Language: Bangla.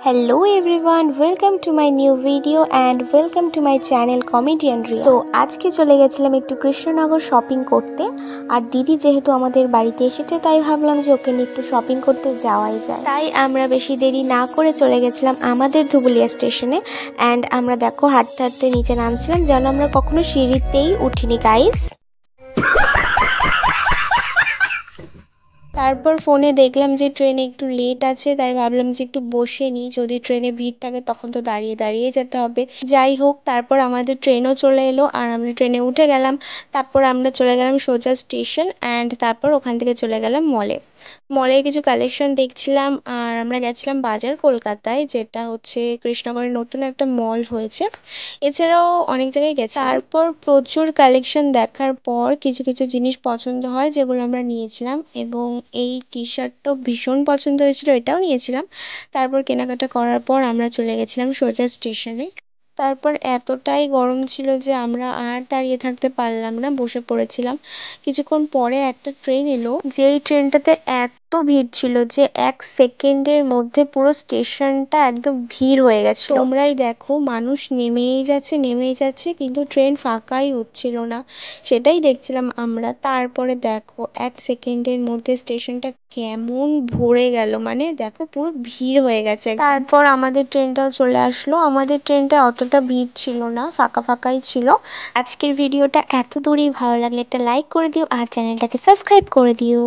Hello everyone, welcome to my new video and welcome to my channel Comedian Ria। তো আজকে চলে গেছিলাম একটু কৃষ্ণনগর শপিং করতে। আর দিদি যেহেতু আমাদের বাড়িতে এসেছে তাই ভাবলাম যে ওকে নিয়ে একটু শপিং করতে যাওয়াই যায়। তাই আমরা বেশি দেরি না করে চলে গেছিলাম আমাদের ধুবুলিয়া স্টেশনে। অ্যান্ড আমরা দেখো হাঁটতে হাঁটতে নিচে নামছিলাম, যেন আমরা কখনো সিঁড়িতেই উঠিনি গাইস। তারপর ফোনে দেখলাম যে ট্রেনে একটু লেট আছে, তাই ভাবলাম যে একটু বসে নিই, যদি ট্রেনে ভিড় থাকে তখন তো দাঁড়িয়ে দাঁড়িয়ে যেতে হবে। যাই হোক, তারপর আমাদের ট্রেনও চলে এলো আর আমরা ট্রেনে উঠে গেলাম। তারপর আমরা চলে গেলাম সোজা স্টেশন অ্যান্ড তারপর ওখান থেকে চলে গেলাম মলে। মলের কিছু কালেকশন দেখছিলাম। আর আমরা গেছিলাম বাজার কলকাতায়, যেটা হচ্ছে কৃষ্ণনগরের নতুন একটা মল হয়েছে। এছাড়াও অনেক জায়গায় গেছি। তারপর প্রচুর কালেকশন দেখার পর কিছু কিছু জিনিস পছন্দ হয়, যেগুলো আমরা নিয়েছিলাম। এবং এই টি শার্টটাও ভীষণ পছন্দ হয়েছিল, এটাও নিয়েছিলাম। তারপর কেনাকাটা করার পর আমরা চলে গেছিলাম সোজা স্টেশনে। তারপর এতটাই গরম ছিল যে আমরা আর দাঁড়িয়ে থাকতে পারলাম না, বসে পড়েছিলাম। কিছুক্ষণ পরে একটা ট্রেন এলো, যেই ট্রেনটাতে এত ভিড় ছিল যে 1 সেকেন্ডের মধ্যে পুরো স্টেশনটা একদম ভিড় হয়ে গেছে। তোমরাই দেখো, মানুষ নেমেই যাচ্ছে নেমেই যাচ্ছে, কিন্তু ট্রেন ফাঁকাই হচ্ছিল না। সেটাই দেখছিলাম আমরা। তারপরে দেখো 1 সেকেন্ডের মধ্যে স্টেশনটা কেমন ভরে গেল, মানে দেখো পুরো ভিড় হয়ে গেছে। তারপর আমাদের ট্রেনটাও চলে আসলো। আমাদের ট্রেনটা অতটা ভিড় ছিল না, ফাঁকা ফাঁকাই ছিল। আজকের ভিডিওটা এত দূরেই, ভালো লাগলে একটা লাইক করে দিও আর চ্যানেলটাকে সাবস্ক্রাইব করে দিও।